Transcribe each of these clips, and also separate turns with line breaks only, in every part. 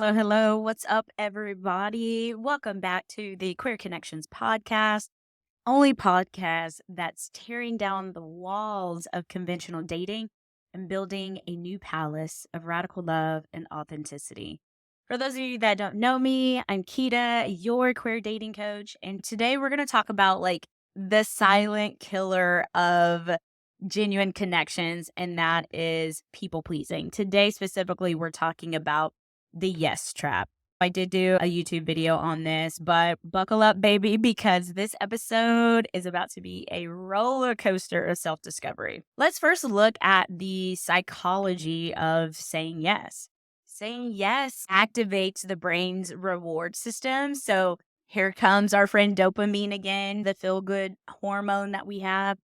Hello, hello. What's up, everybody? Welcome back to the Queer Connections podcast, only podcast that's tearing down the walls of conventional dating and building a new palace of radical love and authenticity. For those of you that don't know me, I'm Kita, your queer dating coach, and today we're going to talk about the silent killer of genuine connections, and that is people pleasing. Today, specifically, we're talking about the yes trap. I did do a YouTube video on this, but buckle up, baby, because this episode is about to be a roller coaster of self discovery. Let's first look at the psychology of saying yes. Saying yes activates the brain's reward system. So here comes our friend dopamine again, the feel good hormone that we have.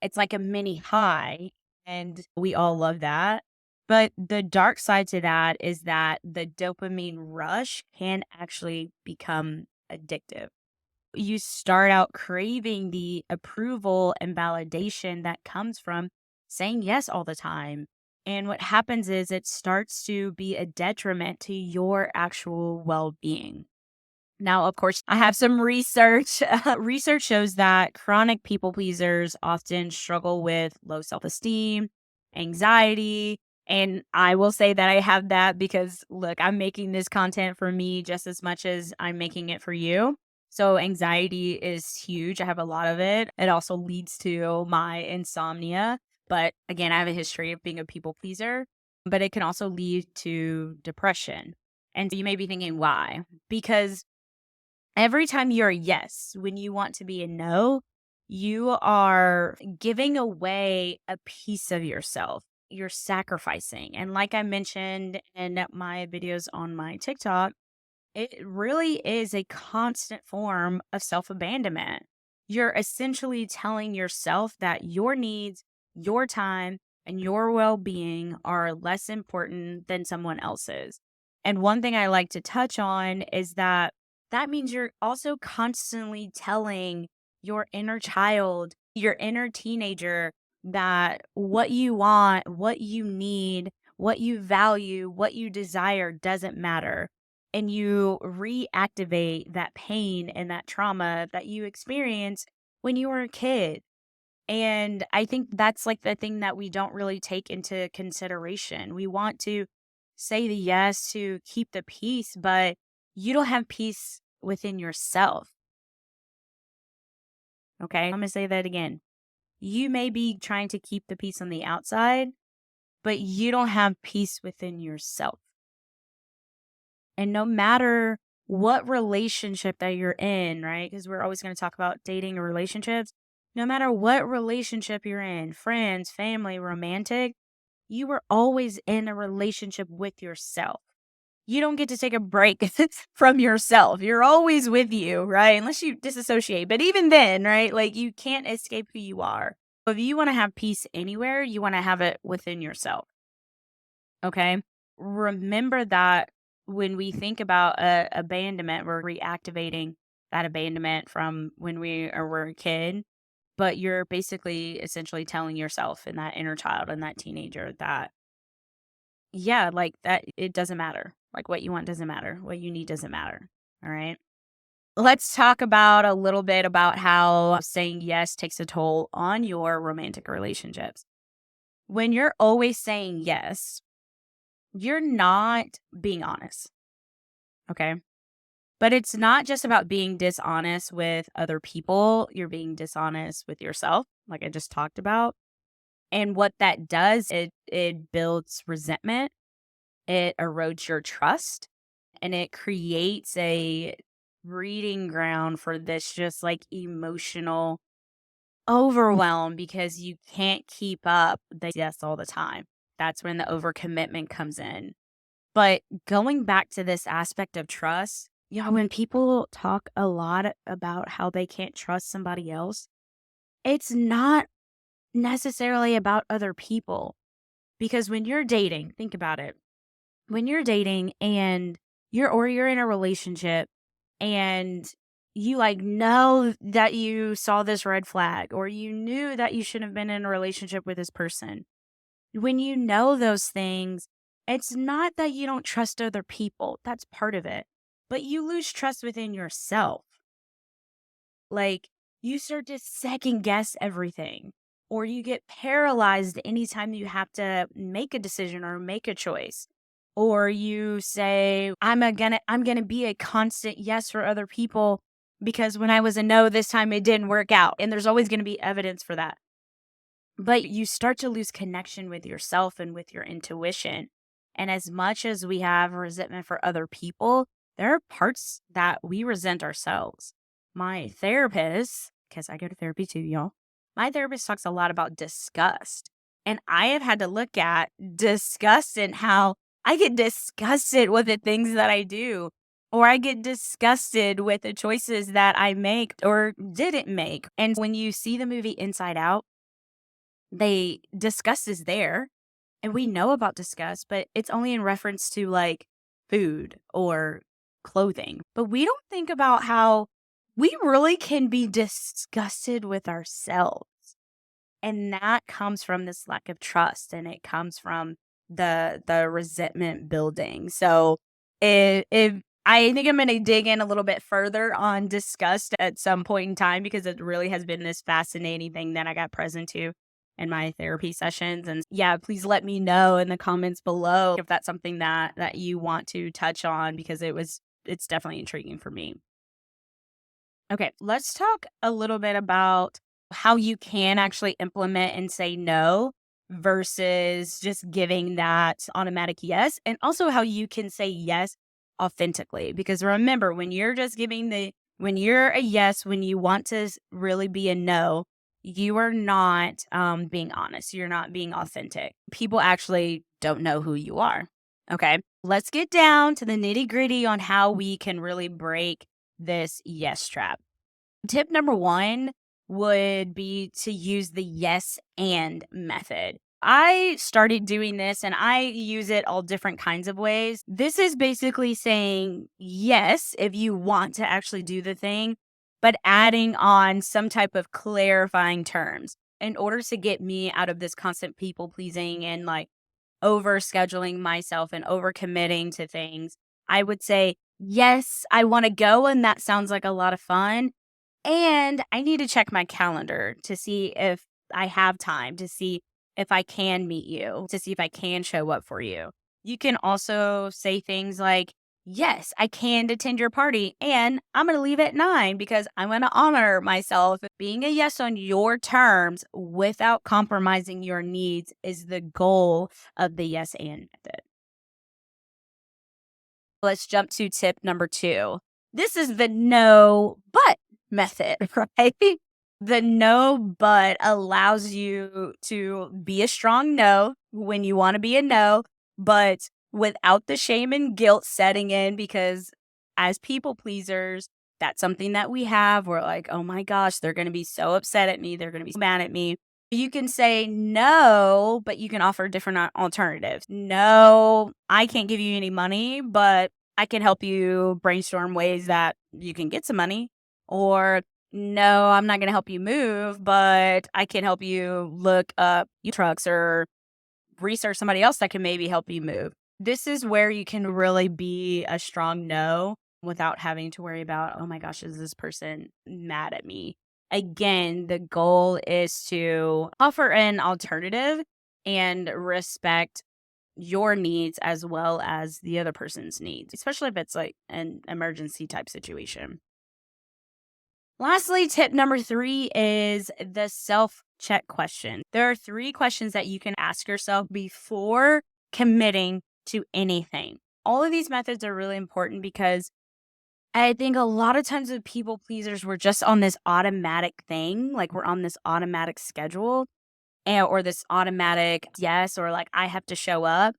It's like a mini high, and we all love that. But the dark side to that is that the dopamine rush can actually become addictive. You start out craving the approval and validation that comes from saying yes all the time. And what happens is it starts to be a detriment to your actual well being. Now, of course, I have some research. Research shows that chronic people pleasers often struggle with low self esteem, anxiety. And I will say that I have that because, look, I'm making this content for me just as much as I'm making it for you. So, anxiety is huge. I have a lot of it. It also leads to my insomnia. But again, I have a history of being a people pleaser, but it can also lead to depression. And you may be thinking, why? Because every time you're a yes, when you want to be a no, you are giving away a piece of yourself. You're sacrificing. And like I mentioned in my videos on my TikTok, it really is a constant form of self abandonment. You're essentially telling yourself that your needs, your time, and your well being are less important than someone else's. And one thing I like to touch on is that means you're also constantly telling your inner child, your inner teenager, that what you want, what you need, what you value, what you desire doesn't matter. And you reactivate that pain and that trauma that you experienced when you were a kid. And I think that's like the thing that we don't really take into consideration. We want to say the yes to keep the peace, but you don't have peace within yourself. Okay. I'm going to say that again. You may be trying to keep the peace on the outside, but you don't have peace within yourself. And no matter what relationship that you're in, right? Because we're always going to talk about dating and relationships. No matter what relationship you're in, friends, family, romantic, you were always in a relationship with yourself. You don't get to take a break from yourself. You're always with you, right? Unless you disassociate. But even then, right? Like you can't escape who you are. If you want to have peace anywhere, you want to have it within yourself. Okay. Remember that when we think about abandonment, we're reactivating that abandonment from when were a kid. But you're basically essentially telling yourself and that inner child and that teenager that, yeah, like that, it doesn't matter. Like what you want doesn't matter. What you need doesn't matter. All right. Let's talk about a little bit about how saying yes takes a toll on your romantic relationships. When you're always saying yes, you're not being honest. Okay. But it's not just about being dishonest with other people. You're being dishonest with yourself, like I just talked about. And what that does, it builds resentment, it erodes your trust, and it creates a breeding ground for this just like emotional overwhelm because you can't keep up the yes all the time. That's when the overcommitment comes in. But going back to this aspect of trust, when people talk a lot about how they can't trust somebody else, it's not necessarily about other people. Because when you're dating, think about it. When you're dating and you're in a relationship and you like know that you saw this red flag or you knew that you shouldn't have been in a relationship with this person. When you know those things, It's not that you don't trust other people, that's part of it, but you lose trust within yourself. Like, you start to second guess everything, or you get paralyzed anytime you have to make a decision or make a choice. Or you say, I'm gonna be a constant yes for other people because when I was a no this time it didn't work out. And there's always gonna be evidence for that. But you start to lose connection with yourself and with your intuition. And as much as we have resentment for other people, there are parts that we resent ourselves. My therapist, because I go to therapy too, y'all, my therapist talks a lot about disgust. And I have had to look at disgust and how I get disgusted with the things that I do, or I get disgusted with the choices that I make or didn't make. And when you see the movie Inside Out, they disgust is there and we know about disgust, but it's only in reference to like food or clothing. But we don't think about how we really can be disgusted with ourselves. And that comes from this lack of trust and it comes from the resentment building. So if I think I'm going to dig in a little bit further on disgust at some point in time because it really has been this fascinating thing that I got present to in my therapy sessions. And yeah, please let me know in the comments below if that's something that you want to touch on because it's definitely intriguing for me. Okay, let's talk a little bit about how you can actually implement and say no versus just giving that automatic yes, and also how you can say yes authentically. Because remember, when you're a yes, when you want to really be a no, you are not being honest. You're not being authentic. People actually don't know who you are. Okay, let's get down to the nitty gritty on how we can really break this yes trap. Tip number one would be to use the yes and method. I started doing this and I use it all different kinds of ways. This is basically saying yes if you want to actually do the thing, but adding on some type of clarifying terms in order to get me out of this constant people pleasing and like over scheduling myself and over committing to things. I would say, yes, I want to go. And that sounds like a lot of fun. And I need to check my calendar to see if I have time, to see if I can meet you, to see if I can show up for you. You can also say things like, yes, I can attend your party and I'm going to leave at 9 because I want to honor myself. Being a yes on your terms without compromising your needs is the goal of the yes and method. Let's jump to tip number 2. This is the no but method, right? The no but allows you to be a strong no when you want to be a no, but without the shame and guilt setting in because as people pleasers, that's something that we have. We're like, oh my gosh, they're going to be so upset at me. They're going to be so mad at me. You can say no, but you can offer different alternatives. No, I can't give you any money, but I can help you brainstorm ways that you can get some money. Or no, I'm not going to help you move, but I can help you look up trucks or research somebody else that can maybe help you move. This is where you can really be a strong no without having to worry about, oh my gosh, is this person mad at me? Again, the goal is to offer an alternative and respect your needs as well as the other person's needs, especially if it's like an emergency type situation. Lastly, tip number 3 is the self check question. There are 3 questions that you can ask yourself before committing to anything. All of these methods are really important because I think a lot of times with people pleasers, we're just on this automatic thing, like we're on this automatic schedule or this automatic yes, or like I have to show up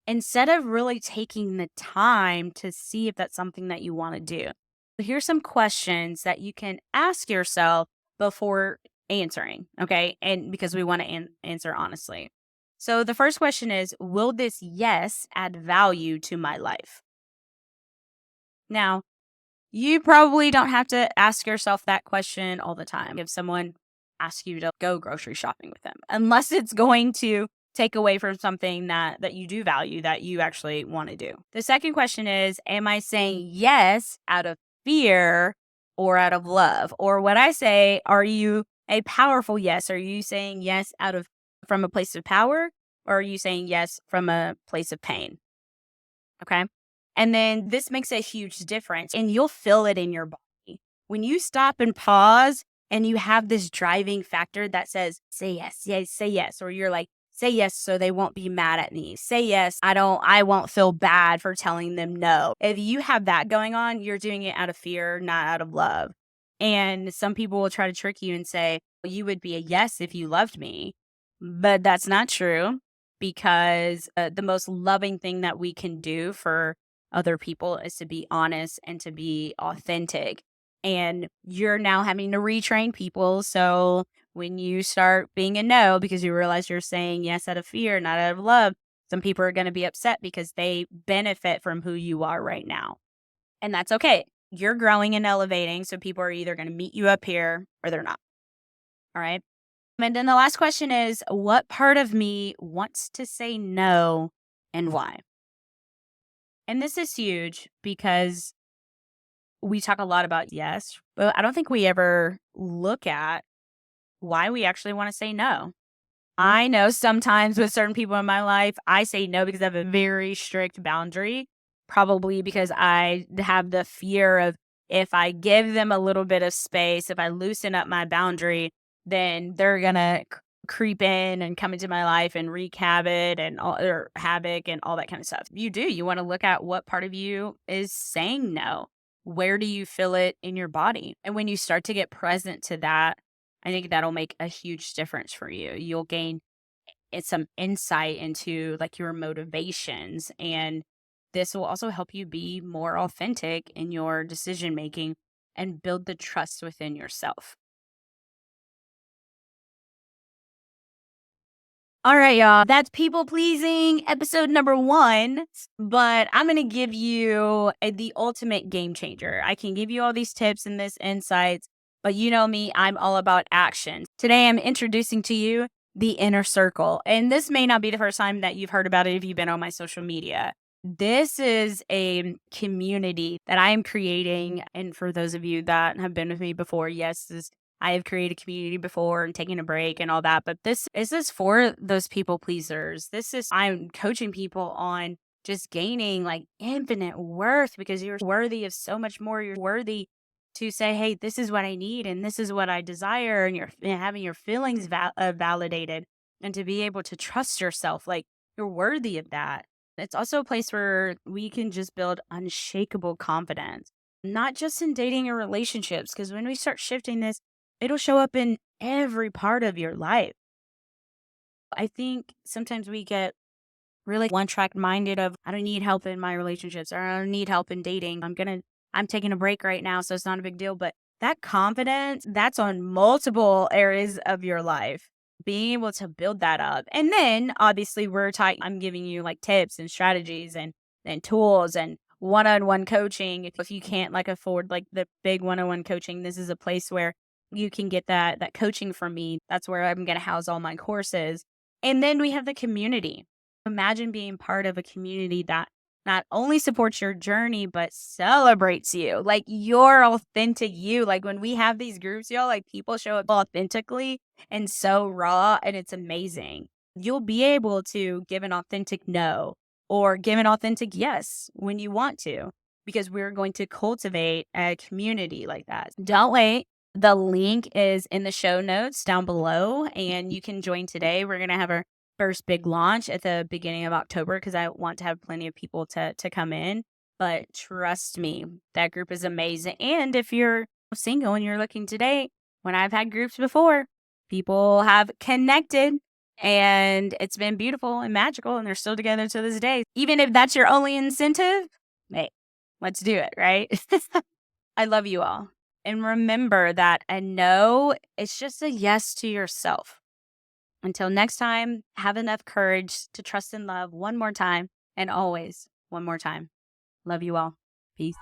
instead of really taking the time to see if that's something that you want to do. Here's some questions that you can ask yourself before answering, okay? And because we want to answer honestly. So the first question is, will this yes add value to my life? Now, you probably don't have to ask yourself that question all the time. If someone asks you to go grocery shopping with them, unless it's going to take away from something that you do value, that you actually want to do. The second question is, am I saying yes out of fear or out of love? Or what I say, are you a powerful yes? Are you saying yes from a place of power, or are you saying yes from a place of pain? Okay. And then this makes a huge difference, and you'll feel it in your body. When you stop and pause and you have this driving factor that says, say yes, yes, say yes. Or you're like, say yes so they won't be mad at me. Say yes, I won't feel bad for telling them no. If you have that going on, you're doing it out of fear, not out of love. And some people will try to trick you and say, well, you would be a yes if you loved me. But that's not true, because the most loving thing that we can do for other people is to be honest and to be authentic. And you're now having to retrain people. So when you start being a no because you realize you're saying yes out of fear, not out of love, some people are going to be upset because they benefit from who you are right now. And that's okay. You're growing and elevating. So people are either going to meet you up here or they're not. All right. And then the last question is, what part of me wants to say no and why? And this is huge because we talk a lot about yes, but I don't think we ever look at why we actually want to say no. I know sometimes with certain people in my life, I say no because I have a very strict boundary, probably because I have the fear of, if I give them a little bit of space, if I loosen up my boundary, then they're going to creep in and come into my life and wreak havoc and all that kind of stuff. You want to look at what part of you is saying no. Where do you feel it in your body? And when you start to get present to that, I think that'll make a huge difference for you. You'll gain some insight into like your motivations, and this will also help you be more authentic in your decision making and build the trust within yourself. All right, y'all. That's people pleasing episode number 1. But I'm going to give you the ultimate game changer. I can give you all these tips and this insights, but you know me, I'm all about action. Today, I'm introducing to you the inner circle. And this may not be the first time that you've heard about it if you've been on my social media. This is a community that I am creating. And for those of you that have been with me before, yes, I have created a community before and taken a break and all that, but this is for those people pleasers. I'm coaching people on just gaining like infinite worth, because you're worthy of so much more. You're worthy to say, hey, this is what I need and this is what I desire. And you're having your feelings validated, and to be able to trust yourself. Like, you're worthy of that. It's also a place where we can just build unshakable confidence, not just in dating or relationships, because when we start shifting this, it'll show up in every part of your life. I think sometimes we get really one track minded of, I don't need help in my relationships, or I don't need help in dating. I'm taking a break right now, so it's not a big deal. But that confidence, that's on multiple areas of your life. Being able to build that up. And then obviously I'm giving you like tips and strategies and tools and one-on-one coaching. If you can't like afford like the big one-on-one coaching, this is a place where you can get that coaching from me. That's where I'm going to house all my courses. And then we have the community. Imagine being part of a community that not only supports your journey, but celebrates you, like your authentic you. Like when we have these groups, y'all, like people show up authentically and so raw, and it's amazing. You'll be able to give an authentic no or give an authentic yes when you want to, because we're going to cultivate a community like that. Don't wait. The link is in the show notes down below, and you can join today. We're going to have our first big launch at the beginning of October, because I want to have plenty of people to come in. But trust me, that group is amazing. And if you're single and you're looking today, when I've had groups before, people have connected and it's been beautiful and magical, and they're still together to this day. Even if that's your only incentive, hey, let's do it, right? I love you all. And remember that a no is just a yes to yourself. Until next time, have enough courage to trust and love one more time, and always one more time. Love you all. Peace.